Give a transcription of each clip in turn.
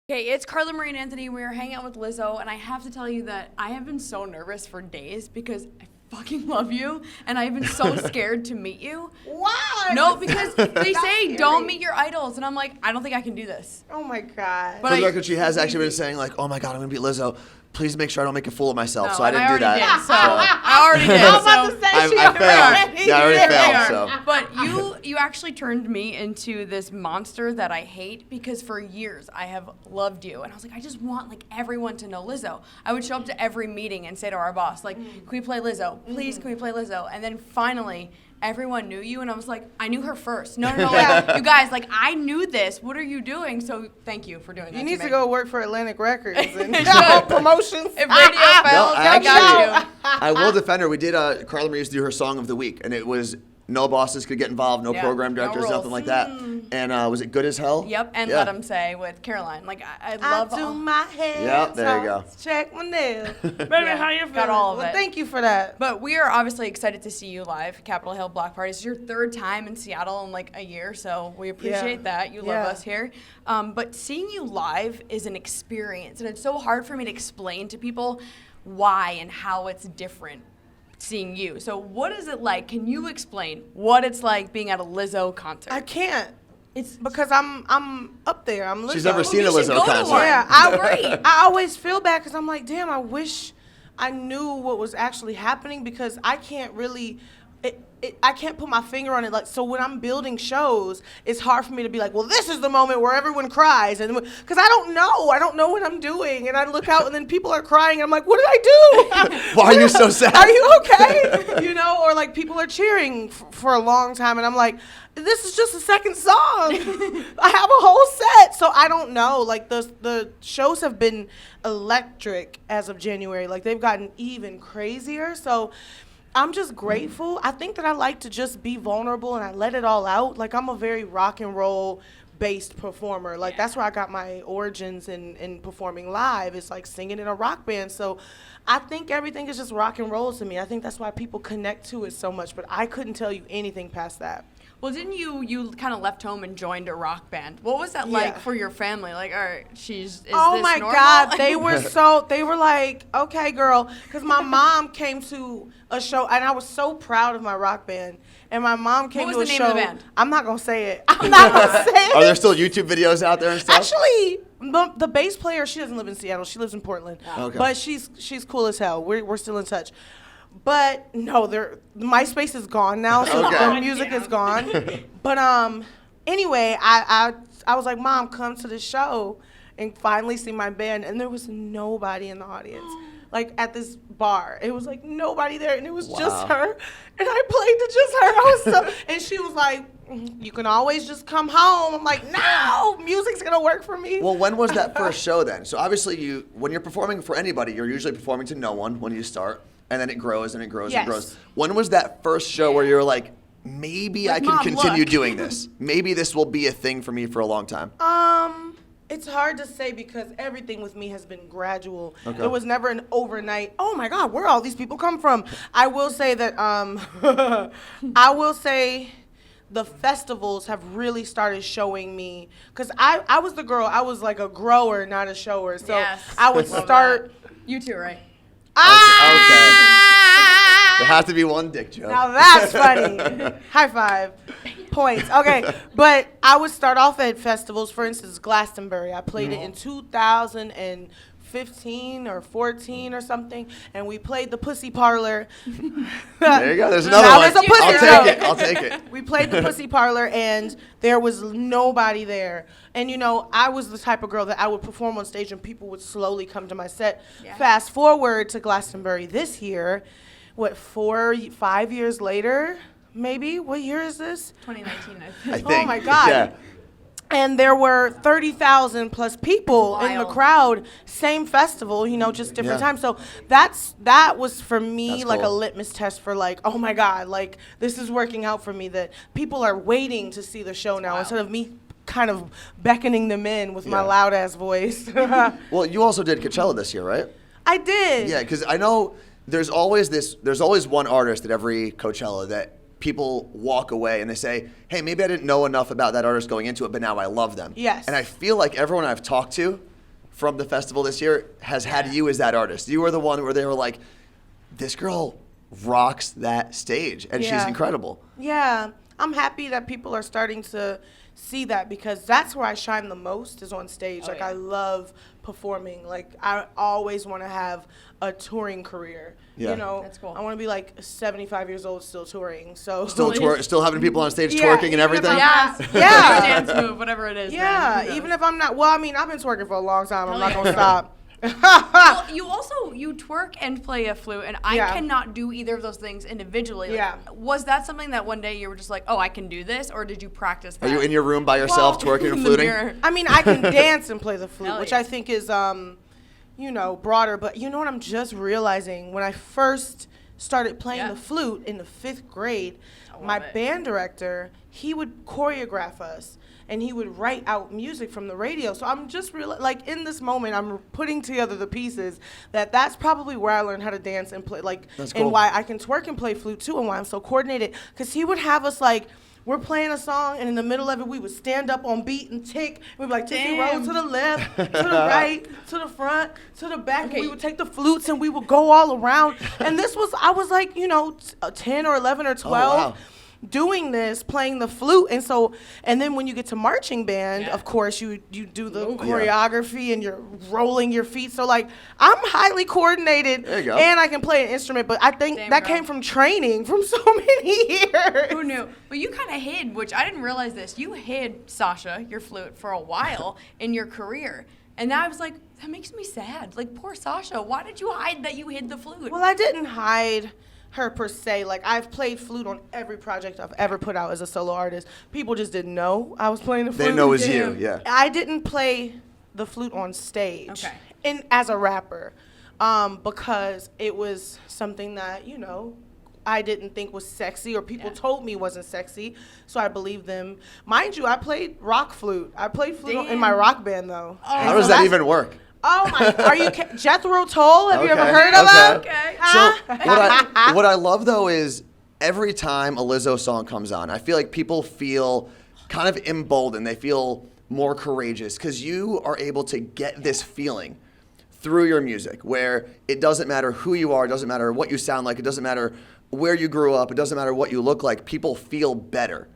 Okay, it's Carla Marie Anthony. We are hanging out with Lizzo, and I have to tell you that I have been so nervous for days because I fucking love you, and I've been so scared to meet you. Why? No, because they say scary. don't meet your idols, and I'm like, I don't think I can do this. Oh my God. But For the record, she has actually been saying like, "Oh my God, I'm gonna beat Lizzo. Please make sure I don't make a fool of myself." So I didn't do that. I already did. I was about So to say she I failed. already Yeah, I already did. failed. So. But you actually turned me into this monster that I hate because for years I have loved you, and I was like, I just want like everyone to know Lizzo. I would show up to every meeting and say to our boss, like, can we play Lizzo? Please, can we play Lizzo? And then finally, everyone knew you, and I was like, I knew her first. No, like, you guys, like, I knew this. What are you doing? So thank you for doing that. You need me. to go work for Atlantic Records and should. promotions. If radio fails, I got you. I will defend her. We did. Carla Marie used to do her song of the week, and it was no bosses could get involved, no Yeah, program no directors, rules. nothing like that. And was it Good as Hell? Yep, and Yeah. Let 'Em Say with Caroline. Like, I love I do all. my hair. Yep, there you go. Check my nails. Baby, Yeah, how you feeling? got all of Well, it. thank you for that. But we are obviously excited to see you live, Capitol Hill Block Party. It's your third time in Seattle in like a year, so we appreciate that. You love us here. But seeing you live is an experience, and it's so hard for me to explain to people why and how it's different seeing you. So what is it like? Can you explain what it's like being at a Lizzo concert? I can't. It's Because I'm up there. I'm Lizzo. She's never seen a you should Lizzo go to concert. one. Yeah, Great. I always feel bad because I'm like, damn, I wish I knew what was actually happening because I can't really, I can't put my finger on it. Like, so when I'm building shows, it's hard for me to be like, well, this is the moment where everyone cries, and because I don't know what I'm doing, and I look out and then people are crying, and I'm like, what did I do? Why are you so sad? Are you okay? You know, or like people are cheering for a long time, and I'm like, this is just the second song. I have a whole set, so I don't know. Like the shows have been electric as of January. Like they've gotten even crazier. So I'm just grateful. I think that I like to just be vulnerable and I let it all out. Like I'm a very rock and roll based performer. Like that's where I got my origins in performing live. It's like singing in a rock band. So I think everything is just rock and roll to me. I think that's why people connect to it so much, but I couldn't tell you anything past that. Well, didn't you kind of left home and joined a rock band? What was that like for your family? Like, all right, is Oh this my normal? God, they were like, okay, girl, because my mom came to a show, and I was so proud of my rock band. And my mom came What to a was the show. name of the band? I'm not gonna say it. I'm not gonna say it. Are there still YouTube videos out there and stuff? Actually, the bass player, she doesn't live in Seattle. She lives in Portland. Okay. But she's cool as hell. We're still in touch. But no, MySpace is gone now, so Okay. the music is gone. But anyway, I was like, Mom, come to the show and finally see my band, and there was nobody in the audience. Like at this bar, it was like nobody there, and it was just her, and I played to just her. I was so, and she was like, "You can always just come home." I'm like, "No, music's gonna work for me." Well, when was that first show then? So obviously when you're performing for anybody, you're usually performing to no one when you start, and then it grows and it grows and Yes. grows. When was that first show where you're like, maybe I can Mom, continue look. doing this? Maybe this will be a thing for me for a long time. It's hard to say because everything with me has been gradual. Okay. There was never an overnight, oh my God, where all these people come from? I will say that, I will say the festivals have really started showing me, because I was the girl, I was like a grower, not a shower. So Yes. I would Love start, You too, right? There has to be one dick joke. now that's funny. High five. Points. Okay. But I would start off at festivals, for instance, Glastonbury. I played it in 2015 or 14 or something, and we played the Pussy Parlor. There you go. There's another Now one. there's a pussy I'll joke. take it. I'll take it. We played the Pussy Parlor, and there was nobody there. And, you know, I was the type of girl that I would perform on stage, and people would slowly come to my set. Yeah. Fast forward to Glastonbury this year, 5 years later, maybe? What year is this? 2019, I I think. think. Oh, my God. Yeah. And there were 30,000 plus people in the Wild. crowd, same festival, you know, just different Yeah. times. So that was for me That's like a cool. litmus test for like, oh my God, like this is working out for me, that people are waiting to see the show now Wow. instead of me kind of beckoning them in with my Yeah. loud ass voice. Well, you also did Coachella this year, right? I did. Yeah, because I know there's always one artist at every Coachella that people walk away and they say, hey, maybe I didn't know enough about that artist going into it, but now I love them. Yes. And I feel like everyone I've talked to from the festival this year has had you as that artist. You were the one where they were like, this girl rocks that stage, and she's incredible. Yeah, I'm happy that people are starting to see that, because that's where I shine the most, is on stage. I love performing. Like, I always want to have a touring career. Yeah. You know, That's cool. I want to be like 75 years old still touring. So Still having people on stage twerking and everything. Yes. Yeah. Dance move, whatever it is. Yeah, man. even if I'm not, well, I mean, I've been twerking for a long time. I'm not going to stop. Well, you twerk and play a flute, and I Yeah. cannot do either of those things individually. Like, Yeah. Was that something that one day you were just like, oh, I can do this, or did you practice that? Are you in your room by yourself twerking and in the fluting? mirror? I mean, I can dance and play the flute, Hell which yeah. I think is, you know, broader. But you know what I'm just realizing? When I first started playing the flute in the 5th grade, my it. band director, he would choreograph us, and he would write out music from the radio. So I'm just like, in this moment, I'm putting together the pieces that's probably where I learned how to dance and play, like, That's cool. and why I can twerk and play flute too, and why I'm so coordinated. Because he would have us, like, we're playing a song, and in the middle of it, we would stand up on beat and tick. We'd be like, tick roll to the left, to the right, to the front, to the back. Okay. And we would take the flutes, and we would go all around. And I was like, you know, 10 or 11 or 12. wow. Doing this, playing the flute, and then when you get to marching band, of course you do the choreography, and you're rolling your feet. So, like, I'm highly coordinated, There you go. and I can play an instrument. But I think Damn, that girl. came from training from so many years. Who knew? Well, you kind of hid, which I didn't realize this. You hid, Sasha, your flute, for a while in your career. And I was like, that makes me sad. Like, poor Sasha. Why did you hide that you hid the flute? Well, I didn't hide her per se. Like, I've played flute on every project I've ever put out as a solo artist. People just didn't know I was playing the flute. They know it's you, yeah. I didn't play the flute on stage as a rapper, because it was something that, you know, I didn't think was sexy, or people told me wasn't sexy, so I believed them. Mind you, I played rock flute. I played flute in my rock band, though. How does that even work? Oh my! Are you Jethro Tull? Have you ever heard of him? Okay. So what I love though is every time a Lizzo song comes on, I feel like people feel kind of emboldened. They feel more courageous because you are able to get this feeling through your music, where it doesn't matter who you are, it doesn't matter what you sound like, it doesn't matter where you grew up, it doesn't matter what you look like. People feel better,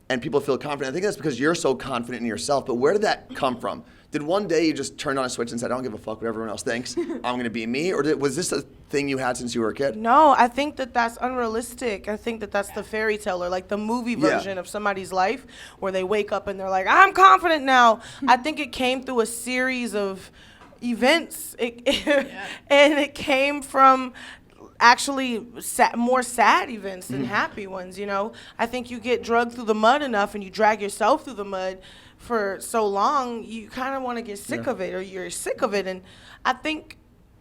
and people feel confident. I think that's because you're so confident in yourself. But where did that come from? Did one day you just turn on a switch and said, I don't give a fuck what everyone else thinks, I'm going to be me? Or was this a thing you had since you were a kid? No, I think that's unrealistic. I think that's the fairy tale, or like the movie version of somebody's life, where they wake up and they're like, I'm confident now. I think it came through a series of events, and it came from actually more sad events than happy ones, you know? I think you get drugged through the mud enough, and you drag yourself through the mud for so long, you kind of want to get sick of it, or you're sick of it. And I think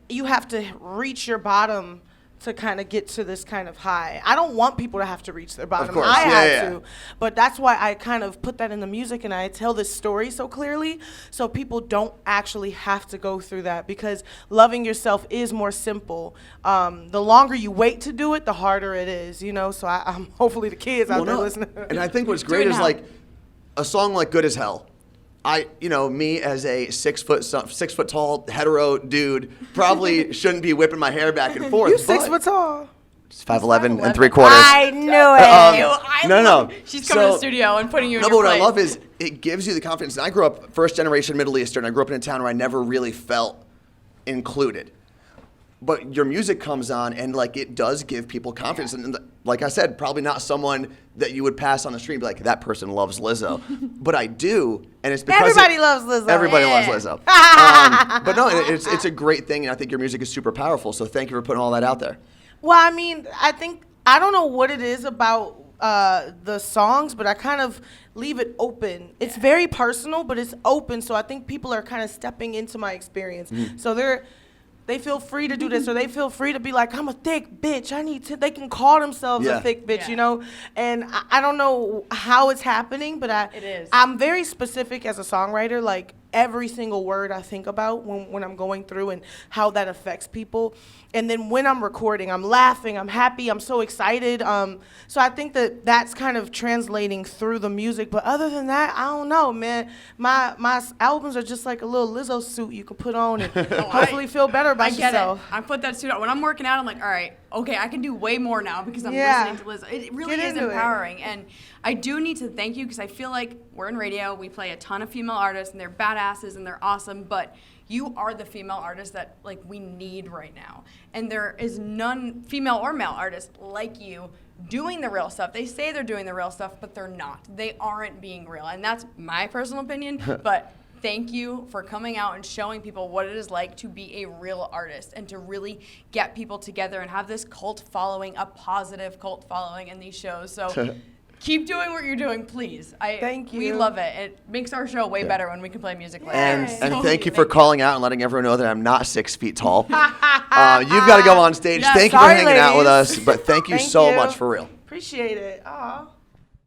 you have to reach your bottom to kind of get to this kind of high. I don't want people to have to reach their bottom. Of course. I had Yeah. to. But that's why I kind of put that in the music, and I tell this story so clearly, so people don't actually have to go through that, because loving yourself is more simple. The longer you wait to do it, the harder it is, you know? So I'm hopefully the kids out there listening. And I think what's great is like a song like Good as Hell. Me as a 6 foot tall hetero dude probably shouldn't be whipping my hair back and forth. You 6 foot tall. 5'11" and 3/4. I knew it. No. She's coming to the studio and putting you in No, your but what I place. love is it gives you the confidence. And I grew up first generation Middle Eastern. I grew up in a town where I never really felt included. But your music comes on, and like it does give people confidence. And like I said, probably not someone that you would pass on the street and be like, that person loves Lizzo. But I do, and it's because Everybody loves Lizzo. Everybody loves Lizzo. But no, it's a great thing, and I think your music is super powerful. So thank you for putting all that out there. Well, I mean, I don't know what it is about the songs, but I kind of leave it open. It's very personal, but it's open. So I think people are kind of stepping into my experience. So they feel free to do this, or they feel free to be like, I'm a thick bitch. They can call themselves a thick bitch, you know? And I don't know how it's happening, but It is. I'm very specific as a songwriter. Like, every single word I think about when I'm going through and how that affects people. And then when I'm recording, I'm laughing, I'm happy, I'm so excited. So I think that that's kind of translating through the music. But other than that, I don't know, man. My albums are just like a little Lizzo suit you can put on and hopefully feel better about yourself. I put that suit on. When I'm working out, I'm like, all right, okay, I can do way more now because I'm listening to Lizzo. It really is empowering. And I do need to thank you because I feel like we're in radio. We play a ton of female artists, and they're badasses, and they're awesome. But you are the female artist that like we need right now. And there is none, female or male artist like you, doing the real stuff. They say they're doing the real stuff, but they're not. They aren't being real. And that's my personal opinion. But thank you for coming out and showing people what it is like to be a real artist and to really get people together and have this cult following, a positive cult following in these shows. So keep doing what you're doing, please. Thank you. We love it. It makes our show way better when we can play music like And, that. and thank you for calling out and letting everyone know that I'm not 6 feet tall. You've got to go on stage. Yes, Thank you for sorry, hanging out with ladies. us. But thank you so much for real. Appreciate it. Aw.